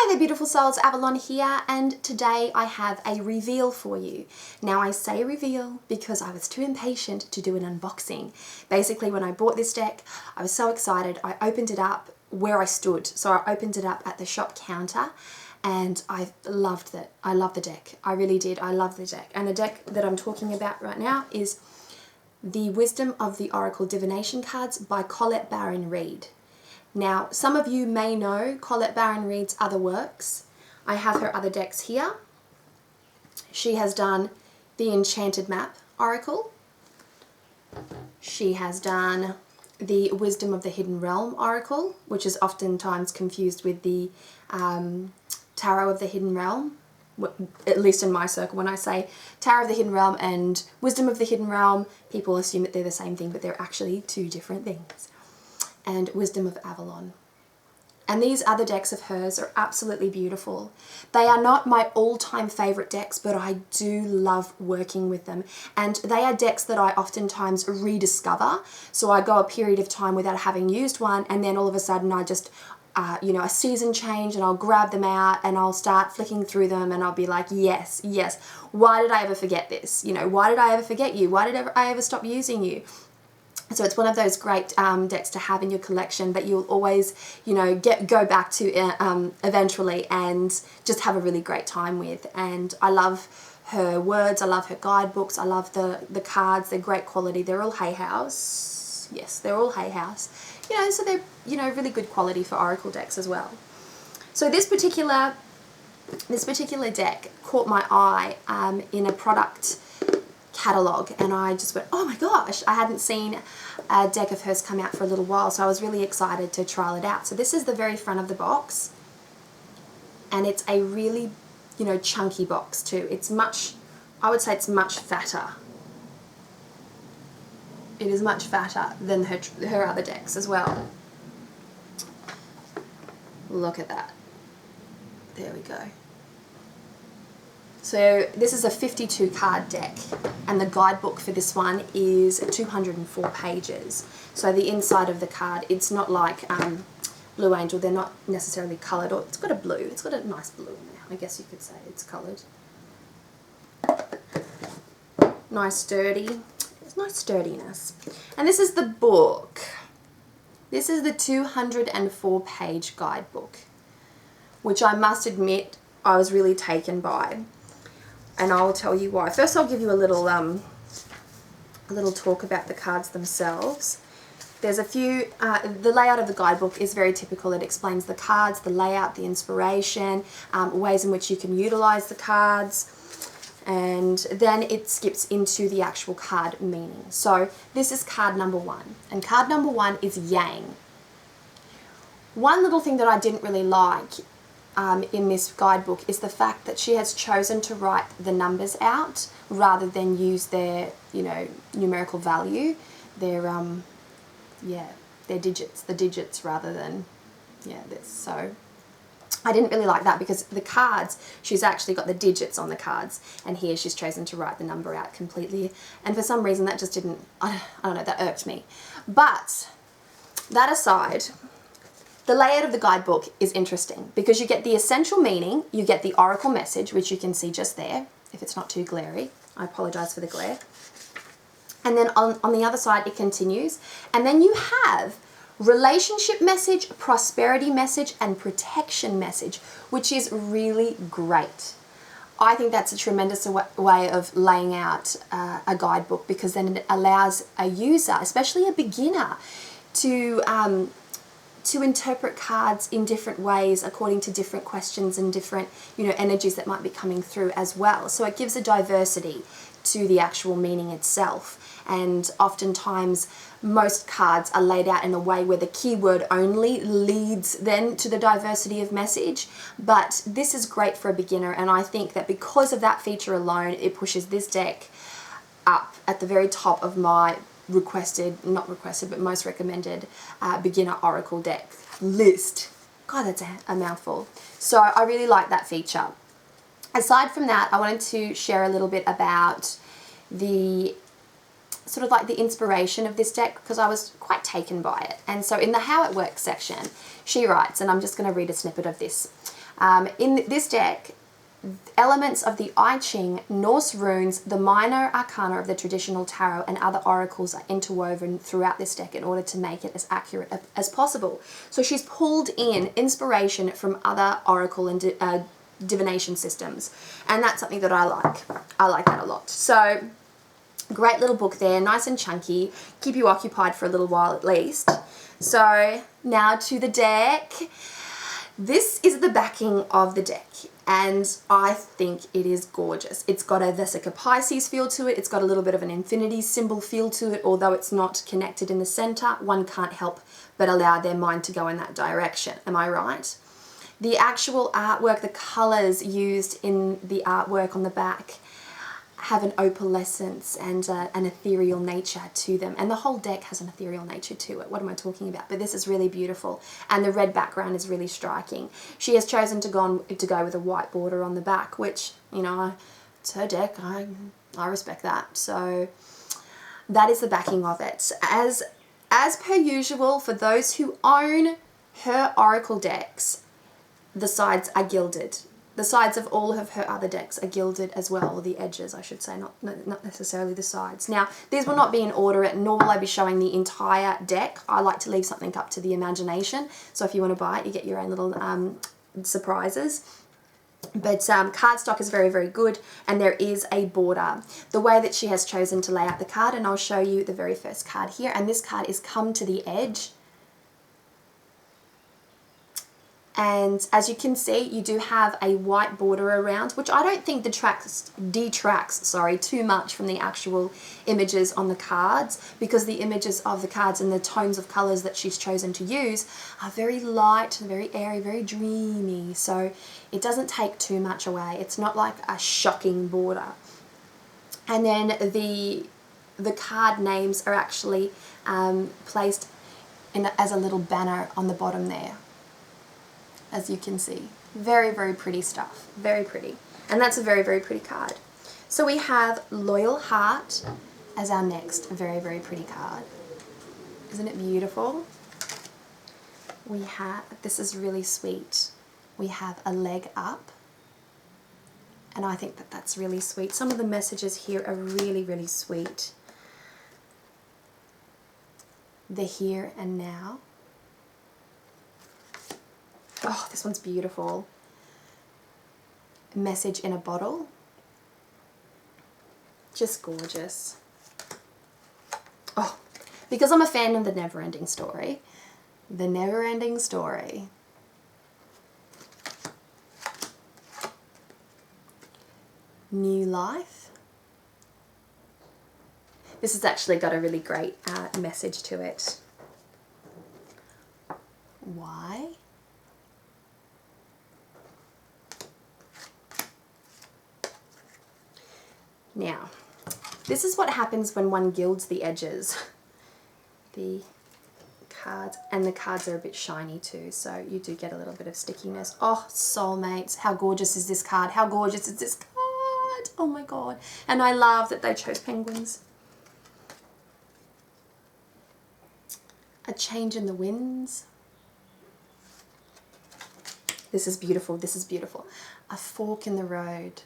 Hi there beautiful souls, Avalon here, and today I have a reveal for you. Now I say reveal because I was too impatient to do an unboxing. Basically when I bought this deck, I was so excited, I opened it up where I stood. So I opened it up at the shop counter and I loved it. I love the deck, I really did, I love the deck. And the deck that I'm talking about right now is the Wisdom of the Oracle Divination cards by Colette Baron-Reid. Now, some of you may know Colette Baron-Reid's other works. I have her other decks here. She has done the Enchanted Map Oracle. She has done the Wisdom of the Hidden Realm Oracle, which is oftentimes confused with the Tarot of the Hidden Realm, at least in my circle. When I say Tarot of the Hidden Realm and Wisdom of the Hidden Realm, people assume that they're the same thing, but they're actually two different things. And Wisdom of Avalon. And these other decks of hers are absolutely beautiful. They are not my all-time favorite decks, but I do love working with them. And they are decks that I oftentimes rediscover. So I go a period of time without having used one, and then all of a sudden I just, a season change, and I'll grab them out and I'll start flicking through them and I'll be like, yes, yes, why did I ever forget this? Why did I ever forget you? Why did I ever stop using you? So it's one of those great decks to have in your collection that you'll always, go back to eventually and just have a really great time with. And I love her words, I love her guidebooks, I love the cards, they're great quality. They're all Hay House. Yes, they're all Hay House. So they're, really good quality for Oracle decks as well. So this particular deck caught my eye in a product catalogue, and I just went, oh my gosh, I hadn't seen a deck of hers come out for a little while, so I was really excited to trial it out. So this is the very front of the box, and it's a really, chunky box too. It's much, I would say it's much fatter. It is much fatter than her other decks as well. Look at that. There we go. So this is a 52 card deck, and the guidebook for this one is 204 pages. So the inside of the card, it's not like Blue Angel, they're not necessarily coloured, or it's got a nice blue in there, I guess you could say it's coloured. Nice sturdy, there's nice sturdiness. And this is the book. This is the 204 page guidebook, which I must admit I was really taken by. And I'll tell you why. First I'll give you a little talk about the cards themselves. There's a few, the layout of the guidebook is very typical. It explains the cards, the layout, the inspiration, ways in which you can utilize the cards, and then it skips into the actual card meaning. So this is card number 1, and card number 1 is Yang. One little thing that I didn't really like in this guidebook is the fact that she has chosen to write the numbers out rather than use their, numerical value, their digits, the digits rather than, this. So I didn't really like that, because the cards, she's actually got the digits on the cards, and here she's chosen to write the number out completely. And for some reason that just didn't, I don't know, that irked me. But that aside, the layout of the guidebook is interesting because you get the essential meaning, you get the oracle message, which you can see just there, if it's not too glary. I apologize for the glare. And then on the other side it continues, and then you have relationship message, prosperity message, and protection message, which is really great. I think that's a tremendous way of laying out a guidebook, because then it allows a user, especially a beginner, to interpret cards in different ways according to different questions and different, energies that might be coming through as well. So it gives a diversity to the actual meaning itself. And oftentimes most cards are laid out in a way where the keyword only leads then to the diversity of message. But this is great for a beginner, and I think that because of that feature alone, it pushes this deck up at the very top of my most recommended beginner oracle deck list. God, that's a mouthful. So I really like that feature. Aside from that, I wanted to share a little bit about the sort of like the inspiration of this deck, because I was quite taken by it. And so in the How It Works section, she writes, and I'm just going to read a snippet of this. In this deck, elements of the I Ching, Norse runes, the minor arcana of the traditional tarot, and other oracles are interwoven throughout this deck in order to make it as accurate as possible. So she's pulled in inspiration from other oracle and divination systems, and that's something that I like. I like that a lot. So great little book there, nice and chunky, keep you occupied for a little while at least. So now to the deck. This is the backing of the deck, and I think it is gorgeous. It's got a Vesica Pisces feel to it. It's got a little bit of an infinity symbol feel to it. Although it's not connected in the center, one can't help but allow their mind to go in that direction. Am I right? The actual artwork, the colors used in the artwork on the back have an opalescence and an ethereal nature to them, and the whole deck has an ethereal nature to it. What am I talking about? But this is really beautiful, and the red background is really striking. She has chosen to go with a white border on the back, which, you know, it's her deck. I respect that. So that is the backing of it. As per usual, for those who own her oracle decks, the sides are gilded. The sides of all of her other decks are gilded as well, or the edges, I should say, not necessarily the sides. Now, these will not be in order, nor will I be showing the entire deck. I like to leave something up to the imagination. So if you want to buy it, you get your own little surprises. But cardstock is very, very good, and there is a border. The way that she has chosen to lay out the card, and I'll show you the very first card here, and this card is Come to the Edge. And as you can see, you do have a white border around, which I don't think detracts too much from the actual images on the cards, because the images of the cards and the tones of colors that she's chosen to use are very light, very airy, very dreamy. So it doesn't take too much away. It's not like a shocking border. And then the card names are actually placed as a little banner on the bottom there, as you can see. Very, very pretty stuff. Very pretty. And that's a very, very pretty card. So we have Loyal Heart as our next very, very pretty card. Isn't it beautiful? We have, this is really sweet. We have A Leg Up. And I think that that's really sweet. Some of the messages here are really, really sweet. The Here and Now. Oh, this one's beautiful. Message in a Bottle. Just gorgeous. Oh, because I'm a fan of The Never-Ending Story. The Never-Ending Story. New Life. This has actually got a really great message to it. Why? Now, this is what happens when one gilds the edges. The cards, and the cards are a bit shiny too, so you do get a little bit of stickiness. Oh, soulmates, how gorgeous is this card? How gorgeous is this card? Oh my god. And I love that they chose penguins. A Change in the Winds. This is beautiful, this is beautiful. A Fork in the Road.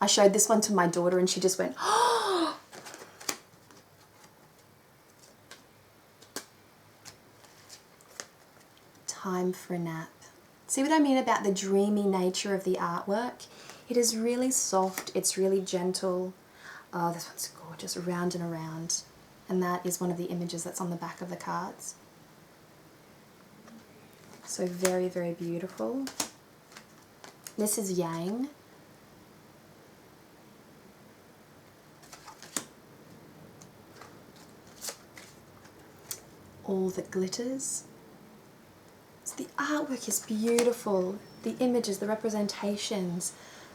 I showed this one to my daughter and she just went, oh! Time for a Nap. See what I mean about the dreamy nature of the artwork? It is really soft, it's really gentle. Oh, this one's gorgeous, Round and Around. And that is one of the images that's on the back of the cards. So very, very beautiful. This is Yang. All That Glitters. So the artwork is beautiful. The images, the representations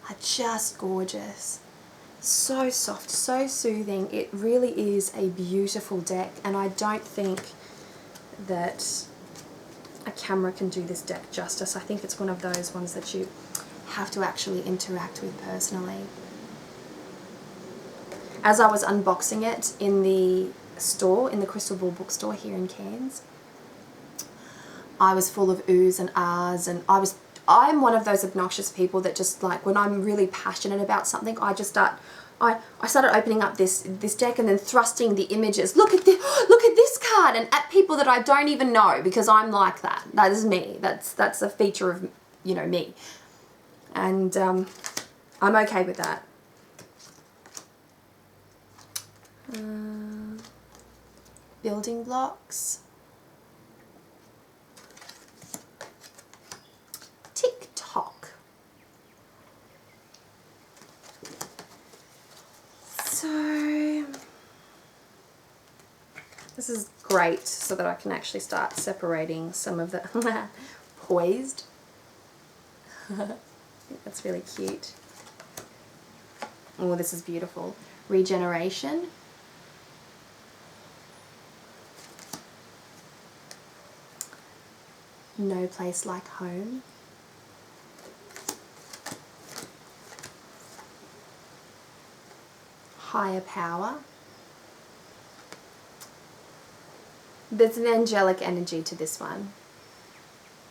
are just gorgeous. So soft, so soothing. It really is a beautiful deck, and I don't think that a camera can do this deck justice. I think it's one of those ones that you have to actually interact with personally. As I was unboxing it in the store, in the Crystal Ball bookstore here in Cairns, I was full of oohs and ahs, and I I'm one of those obnoxious people that just like, when I'm really passionate about something, I just start, I started opening up this deck and then thrusting the images. Look at this card, and at people that I don't even know, because I'm like that. That is me. That's a feature of, you know, me. And I'm okay with that. Building blocks. TikTok. So this is great so that I can actually start separating some of the poised. I think that's really cute. Oh, this is beautiful. Regeneration. No place like home. Higher power. There's an angelic energy to this one,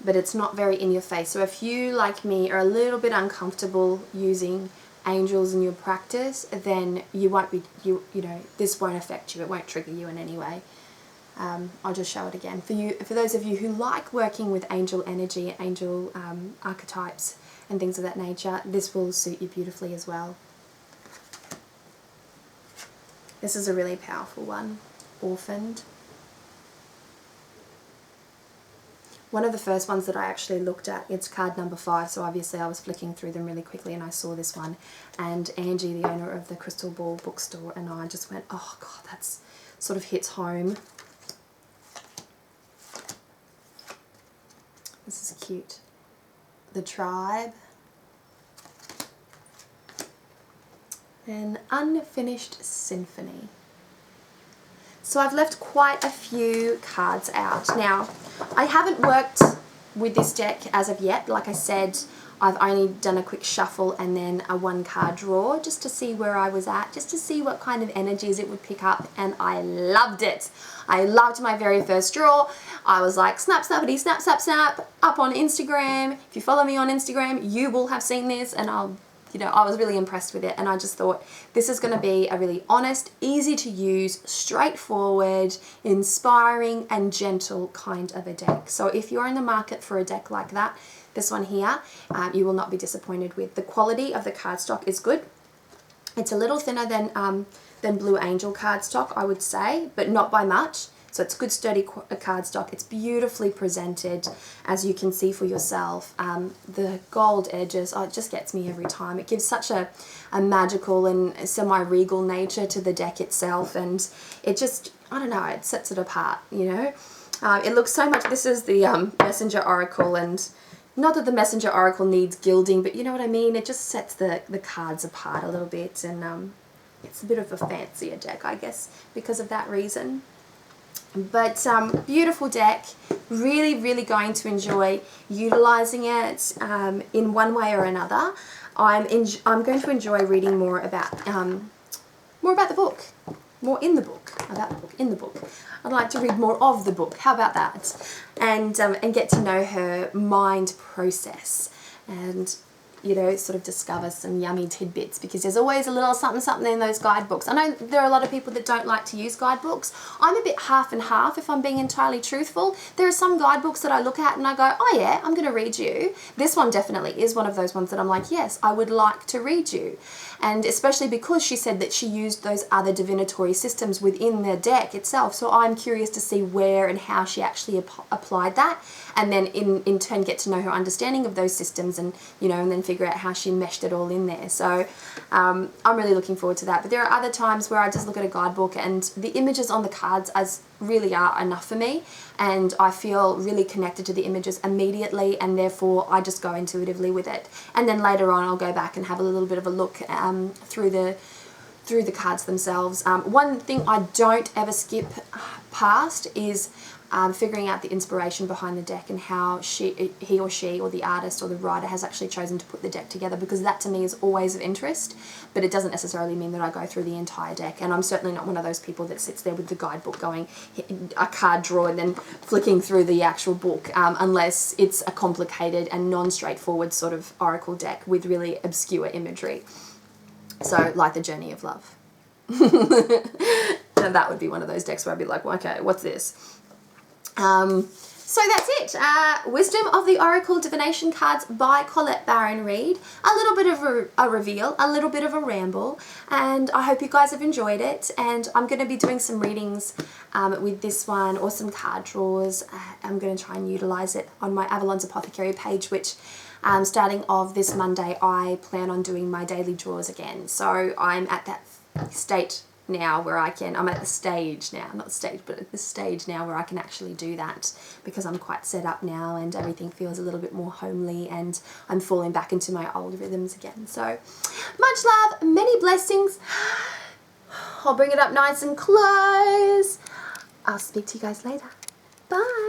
but it's not very in your face. So if you, like me, are a little bit uncomfortable using angels in your practice, then you won't be, you know, this won't affect you. It won't trigger you in any way. I'll just show it again. For those of you who like working with angel energy, angel archetypes and things of that nature, this will suit you beautifully as well. This is a really powerful one. Orphaned. One of the first ones that I actually looked at, it's card number 5, so obviously I was flicking through them really quickly and I saw this one, and Angie, the owner of the Crystal Ball bookstore, and I just went, oh God, that's sort of hits home. This is cute. The Tribe. An Unfinished Symphony. So I've left quite a few cards out. Now, I haven't worked with this deck as of yet. Like I said, I've only done a quick shuffle and then a 1-card draw just to see where I was at, just to see what kind of energies it would pick up, and I loved it. I loved my very first draw. I was like, snap, snappity, snap, snap, snap, up on Instagram. If you follow me on Instagram, you will have seen this, and I was really impressed with it, and I just thought this is going to be a really honest, easy to use, straightforward, inspiring and gentle kind of a deck. So if you're in the market for a deck like that, this one here, you will not be disappointed with. The quality of the cardstock is good. It's a little thinner than Blue Angel cardstock, I would say, but not by much. So it's good sturdy cardstock. It's beautifully presented, as you can see for yourself. The gold edges, oh, it just gets me every time. It gives such a magical and semi-regal nature to the deck itself, and it just, I don't know, it sets it apart, you know. It looks so much, this is the Messenger Oracle, and not that the Messenger Oracle needs gilding, but you know what I mean? It just sets the cards apart a little bit, and it's a bit of a fancier deck, I guess, because of that reason. But beautiful deck, really, really going to enjoy utilizing it in one way or another. I'm going to enjoy reading more about the book, more in the book, about the book, in the book. I'd like to read more of the book. How about that? And get to know her mind process, and you know, sort of discover some yummy tidbits, because there's always a little something something in those guidebooks. I know there are a lot of people that don't like to use guidebooks. I'm a bit half and half, if I'm being entirely truthful. There are some guidebooks that I look at and I go, oh yeah, I'm going to read you. This one definitely is one of those ones that I'm like, yes, I would like to read you. And especially because she said that she used those other divinatory systems within the deck itself. So I'm curious to see where and how she actually applied that, and then in turn get to know her understanding of those systems, and you know, and then figure out how she meshed it all in there. So I'm really looking forward to that. But there are other times where I just look at a guidebook and the images on the cards as really are enough for me, and I feel really connected to the images immediately, and therefore I just go intuitively with it. And then later on I'll go back and have a little bit of a look through the cards themselves. One thing I don't ever skip past is figuring out the inspiration behind the deck and how he or she or the artist or the writer has actually chosen to put the deck together, because that to me is always of interest, but it doesn't necessarily mean that I go through the entire deck. And I'm certainly not one of those people that sits there with the guidebook going a card draw and then flicking through the actual book, unless it's a complicated and non-straightforward sort of oracle deck with really obscure imagery. So like the Journey of Love. And that would be one of those decks where I'd be like, well, okay, what's this? So that's it. Wisdom of the Oracle Divination Cards by Colette Baron-Reid. A little bit of a reveal, a little bit of a ramble, and I hope you guys have enjoyed it. And I'm going to be doing some readings with this one, or some card draws. I'm going to try and utilize it on my Avalon's Apothecary page, which starting off this Monday, I plan on doing my daily draws again. So I'm at that state now where I'm at the stage now, not stage, but at the stage now where I can actually do that, because I'm quite set up now and everything feels a little bit more homely and I'm falling back into my old rhythms again. So much love, many blessings. I'll bring it up nice and close. I'll speak to you guys later. Bye.